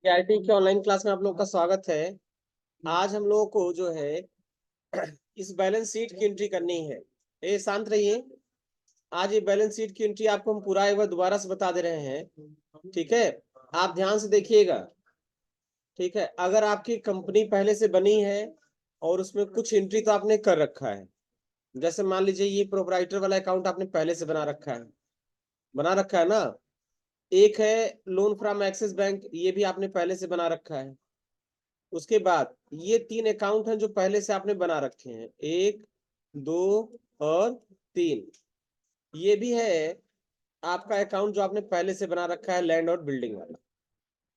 IT की online class में आप लोग का स्वागत है। आज हम लोगों को जो है इस बैलेंस शीट की एंट्री करनी है। ये शांत रहिए। आज ये बैलेंस शीट की एंट्री आपको हम पूरा एक बार दोबारा से बता दे रहे हैं। ठीक है, आप ध्यान से देखिएगा। ठीक है, अगर आपकी कंपनी पहले से बनी है और उसमें कुछ एंट्री तो आपने कर रखा है, जैसे मान लीजिए ये प्रोपराइटर वाला अकाउंट आपने पहले से बना रखा है ना। एक है लोन फ्रॉम एक्सिस बैंक, ये भी आपने पहले से बना रखा है। उसके बाद ये 3 अकाउंट हैं जो पहले से आपने बना रखे हैं, 1 2 और 3। ये भी है आपका अकाउंट जो आपने पहले से बना रखा है, लैंड और बिल्डिंग वाला।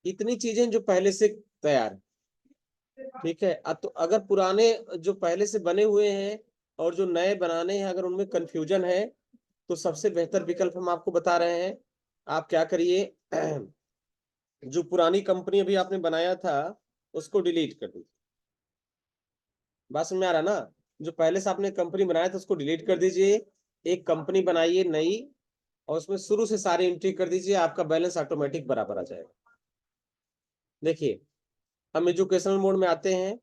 इतनी चीजें जो पहले से तैयार है। ठीक है, अब तो अगर पुराने जो पहले से बने हुए हैं और जो नए बनाने हैं, अगर उनमें कंफ्यूजन है तो सबसे बेहतर विकल्प हम आपको बता रहे हैं। आप क्या करिए, जो पुरानी कंपनी अभी आपने बनाया था उसको डिलीट कर दीजिए। बात समझ में आ रहा है ना। जो पहले से आपने कंपनी बनाया था उसको डिलीट कर दीजिए, एक कंपनी बनाइए नई, और उसमें शुरू से सारी एंट्री कर दीजिए। आपका बैलेंस ऑटोमेटिक बराबर आ जाएगा। देखिए, हम एजुकेशनल मोड में आते हैं।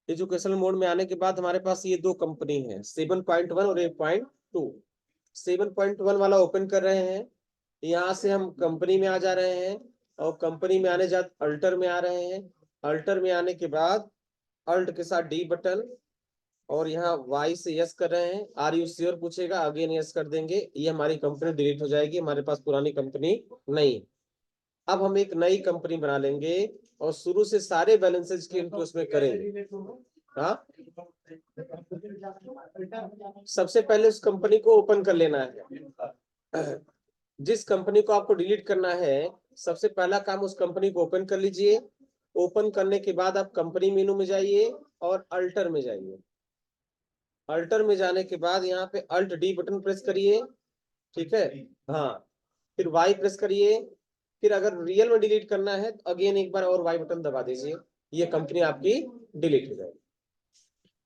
एजुकेशनल मोड में आने के बाद हमारे पास ये दो कंपनी है, 7.1 और 8.2। 7.1 वाला ओपन कर रहे हैं, यहाँ से हम कंपनी में आ जा रहे हैं और कंपनी में आने जा अल्टर में आ रहे हैं। अल्टर में आने के बाद अल्ट के साथ डी बटन, और यहाँ वाई से यस कर रहे हैं। आर यू श्योर पूछेगा, अगेन यस कर देंगे। ये हमारी कंपनी डिलीट हो जाएगी, हमारे पास पुरानी कंपनी नहीं। अब हम एक नई कंपनी बना लेंगे और शुरू से सारे बैलेंसेज की इनको उसमें करेंगे। हाँ, सबसे पहले उस कंपनी को ओपन कर लेना है। जिस कंपनी को आपको डिलीट करना है, सबसे पहला काम उस कंपनी को ओपन कर लीजिए। ओपन करने के बाद आप कंपनी मेनू में जाइए और अल्टर में जाइए। अल्टर में जाने के बाद यहाँ पे अल्ट डी बटन प्रेस करिए। ठीक है, हाँ, फिर वाई प्रेस करिए। फिर अगर रियल में डिलीट करना है तो अगेन एक बार और वाई बटन दबा दीजिए, ये कंपनी आपकी डिलीट हो जाएगी।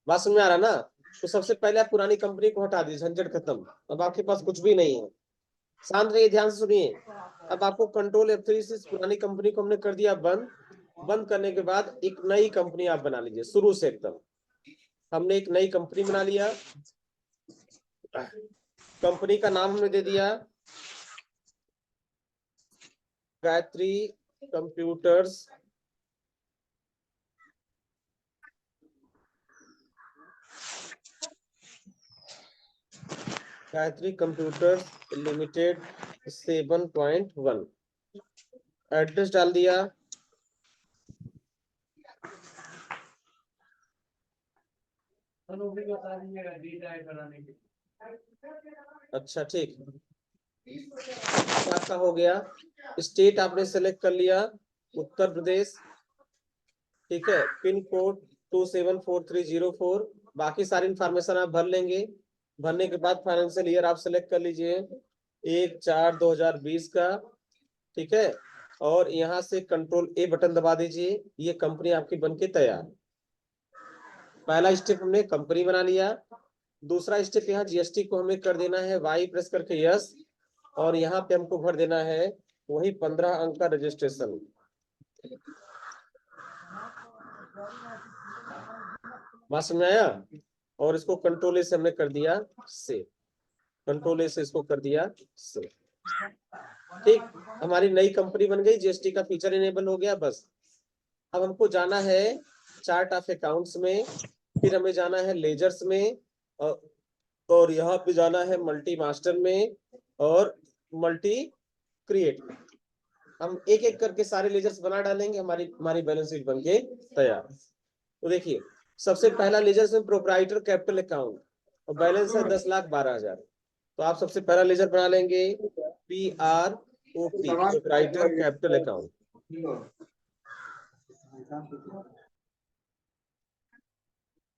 बात समझ में आ रहा ना। तो सबसे पहले आप पुरानी कंपनी को हटा दीजिए, झंझट खत्म। अब आपके पास कुछ भी नहीं है। शांत रहिए, ध्यान से सुनिए। अब आपको कंट्रोल F3 से पुरानी कंपनी को हमने कर दिया बंद। बंद करने के बाद एक नई कंपनी आप बना लीजिए शुरू से एकदम। हमने एक नई कंपनी बना लिया। कंपनी का नाम हमने दे दिया Gayatri computers. Gayatri computers limited 7.1। Address डाल दिया। अच्छा, ठीक, आपका हो गया। स्टेट आपने सेलेक्ट कर लिया, उत्तर प्रदेश। ठीक है, पिन कोड 274304। बाकी सारी इंफॉर्मेशन आप भर लेंगे। भरने के बाद फाइनेंशियल ईयर आप सेलेक्ट कर लीजिए 1/4/2020 का। ठीक है, और यहाँ से कंट्रोल ए बटन दबा दीजिए, ये कंपनी आपकी बनके तैयार। पहला स्टेप हमने कंपनी बना लिया। दूसरा स्टेप यहाँ जीएसटी को हमें कर देना है, वाई प्रेस करके यस, और यहाँ पे हमको भर देना है वही 15 अंक का रजिस्ट्रेशन। बात समझ में आया। और इसको कंट्रोल ए से हमने कर दिया सेव। कंट्रोल ए से इसको कर दिया सेव। ठीक, हमारी नई कंपनी बन गई, जीएसटी का फीचर इनेबल हो गया। बस अब हमको जाना है चार्ट ऑफ अकाउंट्स में, फिर हमें जाना है लेजर्स में, और यहाँ पे जाना है मल्टी मास्टर में और मल्टी क्रिएट में। हम एक एक करके सारे लेजर्स बना डालेंगे, हमारी हमारी बैलेंस शीट बनके तैयार। तो देखिए, सबसे पहला लेजर में प्रोप्राइटर कैपिटल अकाउंट, और बैलेंस है 10,12,000। तो आप सबसे पहला लेजर बना लेंगे PROP, प्रोप्राइटर कैपिटल अकाउंट।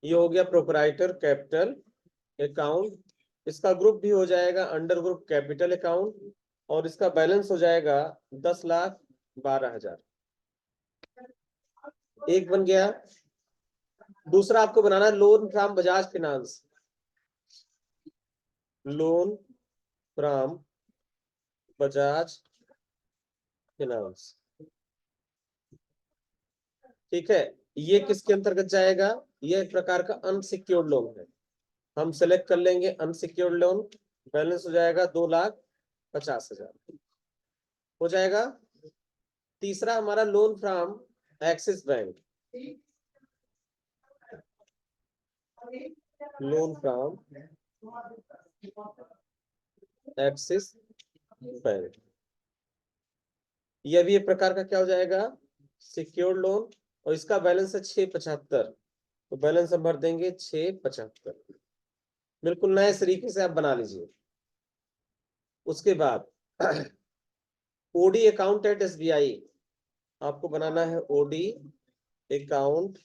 ये हो गया प्रोप्राइटर कैपिटल अकाउंट। इसका ग्रुप भी हो जाएगा अंडर ग्रुप कैपिटल अकाउंट, और इसका बैलेंस हो जाएगा 10,12,000। एक बन गया। दूसरा आपको बनाना है loan from Bajaj finance. Loan from Bajaj finance, ठीक है, ये किसके अंतर्गत जाएगा? ये एक प्रकार का अनसिक्योर्ड लोन है। हम सेलेक्ट कर लेंगे अनसिक्योर्ड लोन। बैलेंस हो जाएगा 2,50,000 हो जाएगा। तीसरा हमारा loan from axis bank, loan from axis bank. यह भी एक प्रकार का क्या हो जाएगा? Secured loan. और इसका बैलेंस है 675, तो बैलेंस हम भर देंगे 675। बिल्कुल नए तरीके से आप बना लीजिए। उसके बाद ओडी अकाउंट एट एसबीआई, आपको बनाना है ओडी अकाउंट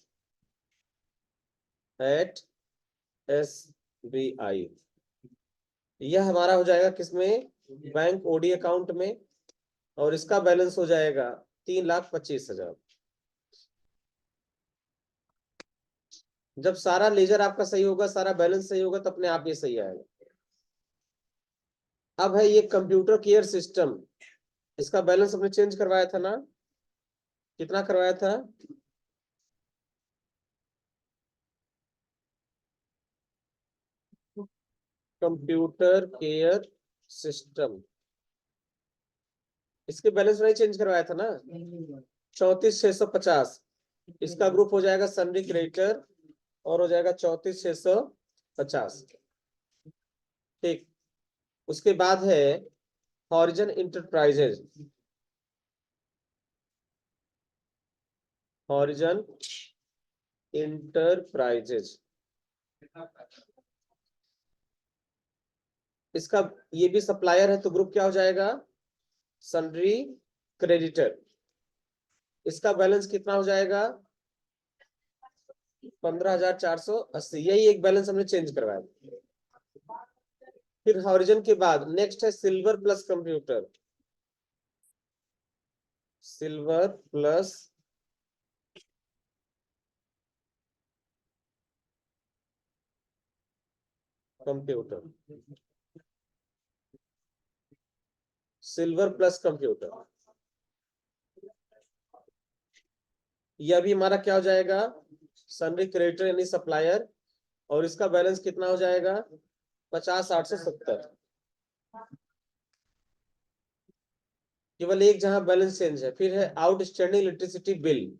एट एसबीआई। यह हमारा हो जाएगा किसमें? बैंक ओडी अकाउंट में। और इसका बैलेंस हो जाएगा 3,25,000। जब सारा लेजर आपका सही होगा, सारा बैलेंस सही होगा, तो अपने आप ये सही आएगा। अब है ये कंप्यूटर केयर सिस्टम, इसका बैलेंस हमने चेंज करवाया था ना? कितना करवाया था? कंप्यूटर केयर सिस्टम, इसके बैलेंस नहीं चेंज करवाया था ना? 34,650। इसका ग्रुप हो जाएगा सनरी क्रेडिटर और हो जाएगा 34,650। ठीक। उसके बाद है हॉरिजन इंटरप्राइजेज, हॉरिजन इंटरप्राइजेज। इसका ये भी सप्लायर है, तो ग्रुप क्या हो जाएगा? सनरी क्रेडिटर। इसका बैलेंस कितना हो जाएगा? 15,480। यही एक बैलेंस हमने चेंज करवाया। फिर हॉरिजन के बाद नेक्स्ट है silver plus computer, silver plus computer, silver plus computer. यह भी हमारा क्या हो जाएगा? सनरी क्रेडिटर यानी सप्लायर। और इसका बैलेंस कितना हो जाएगा? 50,870। केवल एक जहां बैलेंस चेंज है। फिर है outstanding electricity bill,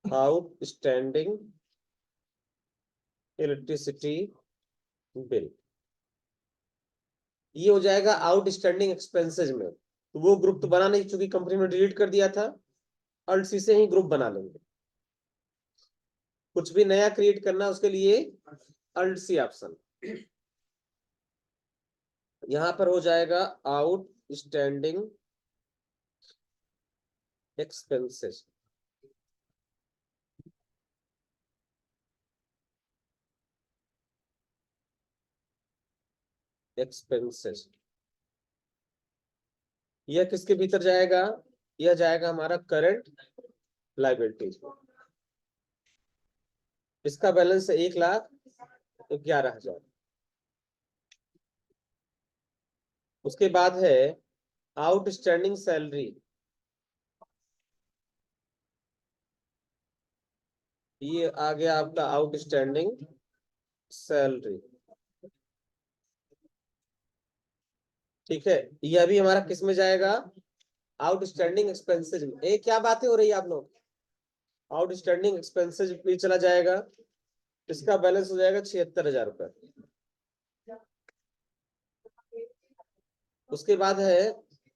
outstanding electricity bill. ये हो जाएगा आउटस्टैंडिंग एक्सपेंसेस में। तो वो ग्रुप तो बना नहीं, चूंकि कंपनी ने डिलीट कर दिया था। अल्ट सी से ही ग्रुप बना लेंगे। कुछ भी नया क्रिएट करना उसके लिए अल्ट सी ऑप्शन। यहां पर हो जाएगा आउटस्टैंडिंग एक्सपेंसेस, एक्सपेंसेस। यह किसके भीतर जाएगा? यह जाएगा हमारा करंट लाइबिलिटीज। इसका बैलेंस है 1,11,000। उसके बाद है आउटस्टैंडिंग सैलरी, ये आ गया आपका आउटस्टैंडिंग सैलरी। ठीक है, यह भी हमारा किस में जाएगा? आउटस्टैंडिंग एक्सपेंसेस में। क्या बातें हो रही है आप लोग? आउटस्टैंडिंग एक्सपेंसेस भी चला जाएगा। इसका बैलेंस हो जाएगा 76,000 रुपए। उसके बाद है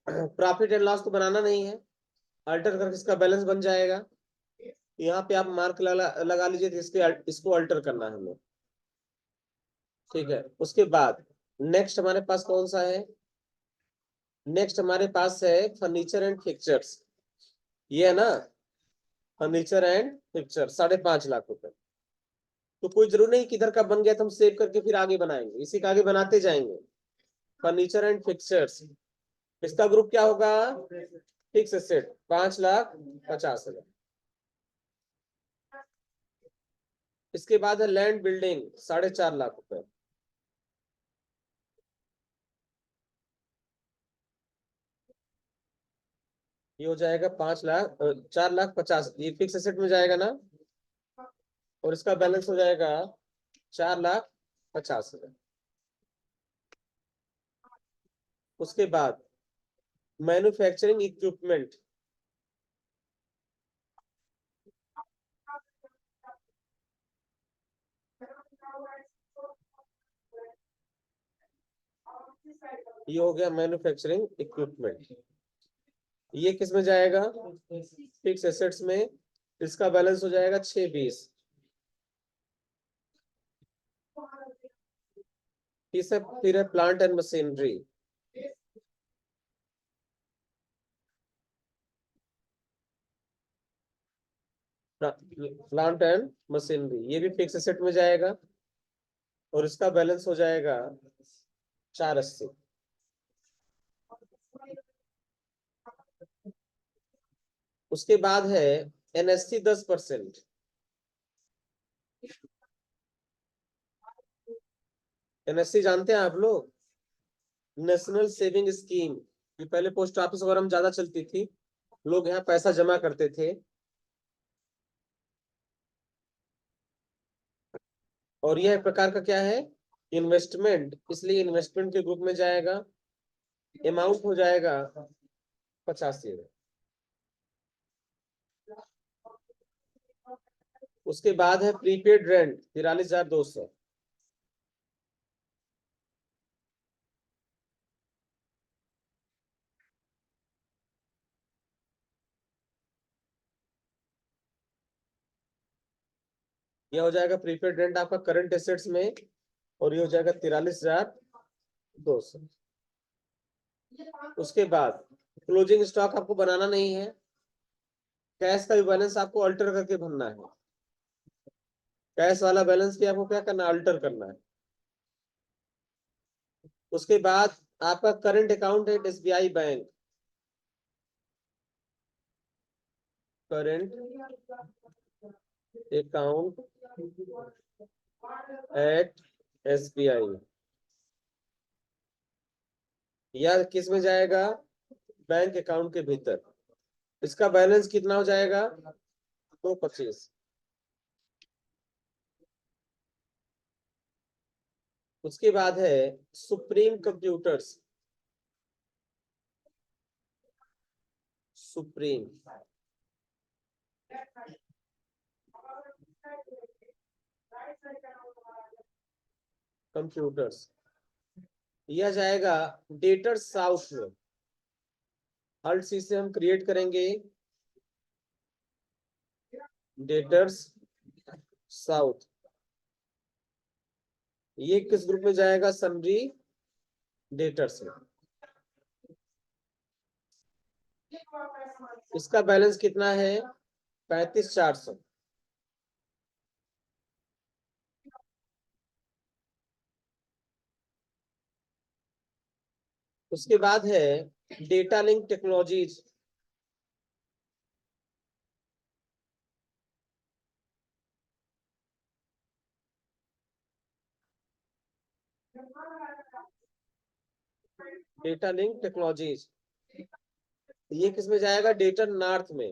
प्रॉफिट एंड लॉस तो बनाना नहीं है, अल्टर करके इसका बैलेंस बन जाएगा। यहाँ पे आप मार्क लगा लीजिए कि इसको अल्टर करना है हमें। ठीक है, उसके बाद नेक्स्ट हमारे पास कौन सा है? नेक्स्ट हमारे पास है फर्नीचर एंड फिक्चर्स, ये है ना? फर्नीचर एंड फिक्चर 5.5 लाख रुपए। तो कोई जरूर नहीं किधर का बन गया तो हम सेव करके फिर आगे बनाएंगे, इसी का आगे बनाते जाएंगे। फर्नीचर एंड फिक्चर्स, इसका ग्रुप क्या होगा? Fix asset 5,50,000। इसके बाद है लैंड बिल्डिंग 4.5 लाख रुपए। ये हो जाएगा 5 लाख 4,50,000, ये फिक्स एसेट में जाएगा ना, और इसका बैलेंस हो जाएगा 4,50,000। उसके बाद मैन्युफैक्चरिंग इक्विपमेंट, ये हो गया मैन्युफैक्चरिंग इक्विपमेंट। ये किस में जाएगा? फिक्स एसेट्स में। इसका बैलेंस हो जाएगा 620। फिर है plant and machinery. Plant and machinery ये भी फिक्स एसेट में जाएगा, और इसका बैलेंस हो जाएगा 480। उसके बाद है एनएससी 10%। एनएससी जानते हैं आप लोग? National saving scheme. ये पहले पोस्ट ऑफिस वगैरह में ज्यादा चलती थी, लोग यहाँ पैसा जमा करते थे। और यह एक प्रकार का क्या है? इन्वेस्टमेंट, इसलिए इन्वेस्टमेंट के ग्रुप में जाएगा। अमाउंट हो जाएगा 85,000। उसके बाद है प्रीपेड रेंट 43,200। यह हो जाएगा प्रीपेड रेंट आपका करंट एसेट्स में, और ये हो जाएगा 43,200। उसके बाद क्लोजिंग स्टॉक आपको बनाना नहीं है, कैश का भी बैलेंस आपको अल्टर करके भरना है। कैश वाला बैलेंस भी आपको क्या करना है? अल्टर करना है। उसके बाद आपका करंट अकाउंट है SBI bank. Current account at SBI, या किस में जाएगा? बैंक अकाउंट के भीतर। इसका बैलेंस कितना हो जाएगा? 225। उसके बाद है सुप्रीम कंप्यूटर्स। सुप्रीम कंप्यूटर्स, यह जाएगा डेटर्स साउथ में। हर चीज से हम क्रिएट करेंगे डेटर्स साउथ। ये किस ग्रुप में जाएगा? सन्ड्री डेटर्स में। इसका बैलेंस कितना है? 35,400। उसके बाद है data link technologies. Data link technologies ये किस में जाएगा? डेटा नॉर्थ में।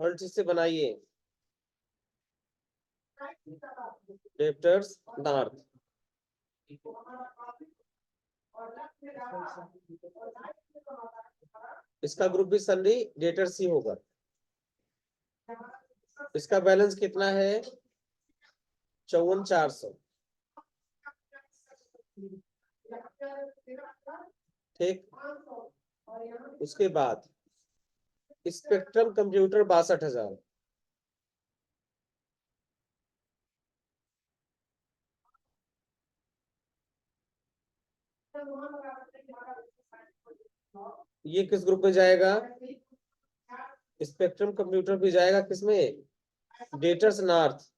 हर चीज से बनाइए डेटर्स नॉर्थ। इसका ग्रुप भी सन्ड्री डेटर्स ही होगा। इसका बैलेंस कितना है? 54,400। ठीक। उसके बाद स्पेक्ट्रम कंप्यूटर 62,000। ये किस ग्रुप में जाएगा? स्पेक्ट्रम कंप्यूटर भी जाएगा किसमें? Debtors north.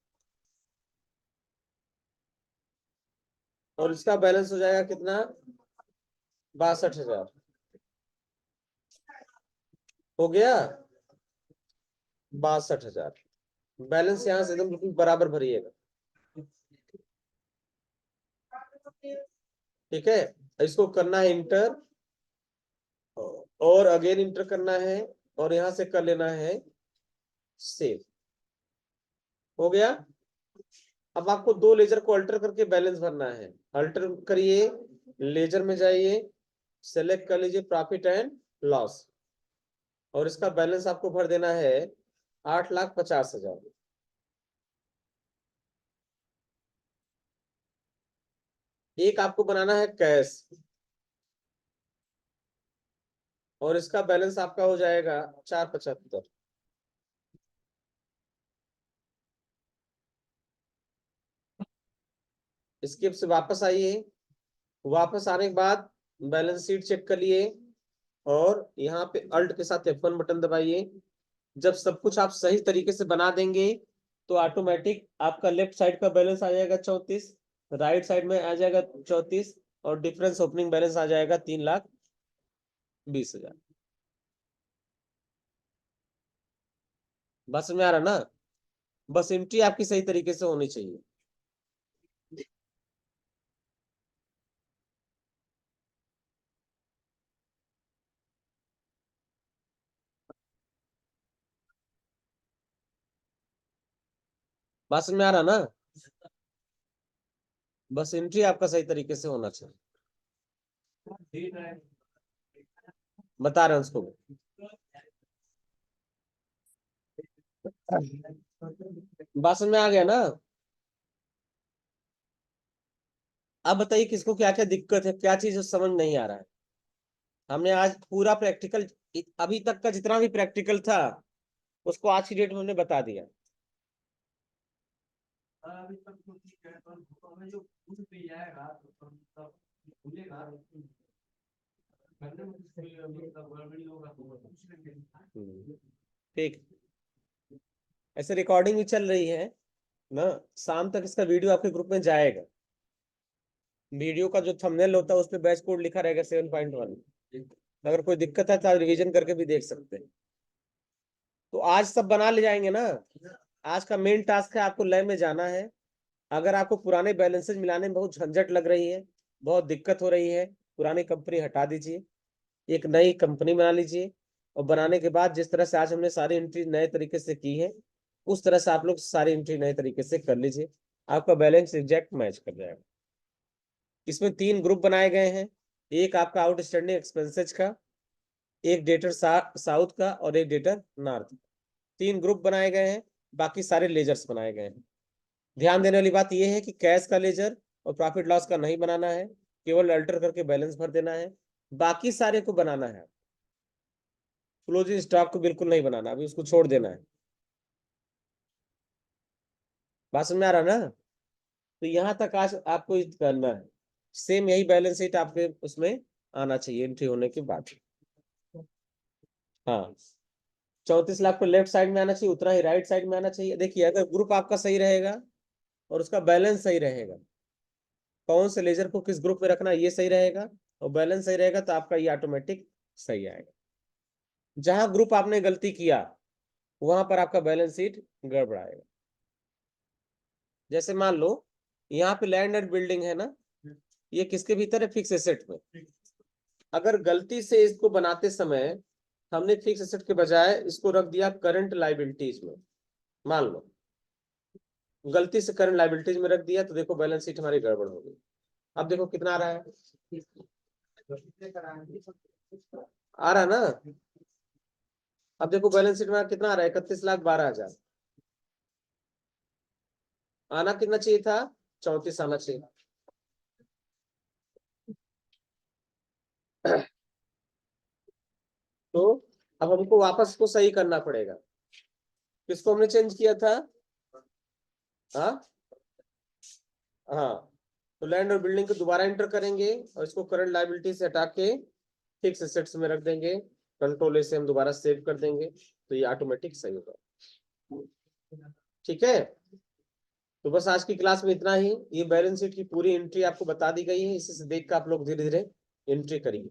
और इसका बैलेंस हो जाएगा कितना? 62,000। हो गया 62,000। बैलेंस यहाँ से एकदम बिल्कुल बराबर भरिएगा। ठीक है, इसको करना है इंटर, और अगेन इंटर करना है। और यहां से कर लेना है सेव। हो गया। अब आपको दो लेजर को अल्टर करके बैलेंस भरना है। अल्टर करिए, लेजर में जाइए, सेलेक्ट कर लीजिए प्रॉफिट एंड लॉस, और इसका बैलेंस आपको भर देना है 8,50,000। एक आपको बनाना है कैश, और इसका बैलेंस आपका हो जाएगा 4,75। स्किप से वापस आइए। वापस आने के बाद बैलेंस शीट चेक कर लिए, और यहाँ पे अल्ट के साथ F1 बटन दबाइए। जब सब कुछ आप सही तरीके से बना देंगे तो ऑटोमेटिक आपका लेफ्ट साइड का बैलेंस आ जाएगा 34, राइट साइड में आ जाएगा 34, और डिफरेंस ओपनिंग बैलेंस आ जाएगा 3,20,000। बस में आ रहा ना? बस एंट्री आपकी सही तरीके से होनी चाहिए। बस में आ रहा ना? बस एंट्री आपका सही तरीके से होना चाहिए। बता रहे हैं उसको। बस में आ गया ना? अब बताइए किसको क्या क्या दिक्कत है, क्या चीज समझ नहीं आ रहा है। हमने आज पूरा प्रैक्टिकल, अभी तक का जितना भी प्रैक्टिकल था उसको आज की डेट में हमने बता दिया। ठीक, ऐसे रिकॉर्डिंग भी चल रही है ना, शाम तक इसका वीडियो आपके ग्रुप में जाएगा। वीडियो का जो थंबनेल होता है उस पे बैच कोड लिखा रहेगा 7.1। अगर कोई दिक्कत है तो आप रिवीजन करके भी देख सकते हैं। तो आज सब बना ले जाएंगे ना? आज का मेन टास्क है आपको लैब में जाना है। अगर आपको पुराने बैलेंसेज मिलाने में बहुत झंझट लग रही है, बहुत दिक्कत हो रही है, पुरानी कंपनी हटा दीजिए, एक नई कंपनी बना लीजिए, और बनाने के बाद जिस तरह से आज हमने सारी एंट्री नए तरीके से की है उस तरह से आप लोग सारी एंट्री नए तरीके से कर लीजिए। आपका बैलेंस एग्जैक्ट मैच कर जाएगा। इसमें 3 ग्रुप बनाए गए हैं, एक आपका आउटस्टैंडिंग एक्सपेंसेज का, एक डेटर साउथ का, और एक डेटर नॉर्थ। 3 ग्रुप बनाए गए हैं, बाकी सारे लेजर्स बनाए गए हैं। ध्यान देने वाली बात यह है कि कैश का लेजर और प्रॉफिट लॉस का नहीं बनाना है, केवल अल्टर करके बैलेंस भर देना है। बाकी सारे को बनाना है। क्लोजिंग स्टॉक को बिल्कुल नहीं बनाना, अभी उसको छोड़ देना है। बात समझ में आ रहा ना? तो यहाँ तक आज आपको करना है। सेम यही बैलेंस शीट आपके उसमें आना चाहिए एंट्री होने के बाद। हाँ, 34 लाख को लेफ्ट साइड में आना चाहिए, उतना ही राइट साइड में आना चाहिए। देखिए अगर ग्रुप आपका सही रहेगा और उसका बैलेंस सही रहेगा, कौन से लेजर को किस ग्रुप में रखना ये सही रहेगा, और बैलेंस सही रहेगा, तो आपका ये ऑटोमेटिक सही आएगा। जहां ग्रुप आपने गलती किया वहां पर आपका बैलेंस शीट गड़बड़ाएगा। जैसे मान लो यहाँ पे लैंड एंड बिल्डिंग है ना, ये किसके भीतर है? फिक्स एसेट में। अगर गलती से इसको बनाते समय हमने फिक्स एसेट के बजाय इसको रख दिया करंट लाइबिलिटीज में, मान लो गलती से करंट लाइबिलिटीज में रख दिया, तो देखो बैलेंस शीट हमारी गड़बड़ हो गई। अब देखो कितना आ रहा है, आ रहा है ना? अब देखो बैलेंस शीट में कितना आ रहा है, 31,12,000। आना कितना चाहिए था? 34 आना चाहिए। तो अब हमको वापस को सही करना पड़ेगा। किसको हमने चेंज किया था? हाँ हाँ, तो लैंड और बिल्डिंग को दोबारा एंटर करेंगे और इसको करंट लायबिलिटी से हटा के फिक्स एसेट्स में रख देंगे। कंट्रोल ए से हम दोबारा सेव कर देंगे, तो ये ऑटोमेटिक सही होगा। ठीक है, तो बस आज की क्लास में इतना ही। ये बैलेंस शीट की पूरी एंट्री आपको बता दी गई है, इसी से देख कर आप लोग धीरे धीरे एंट्री करिए।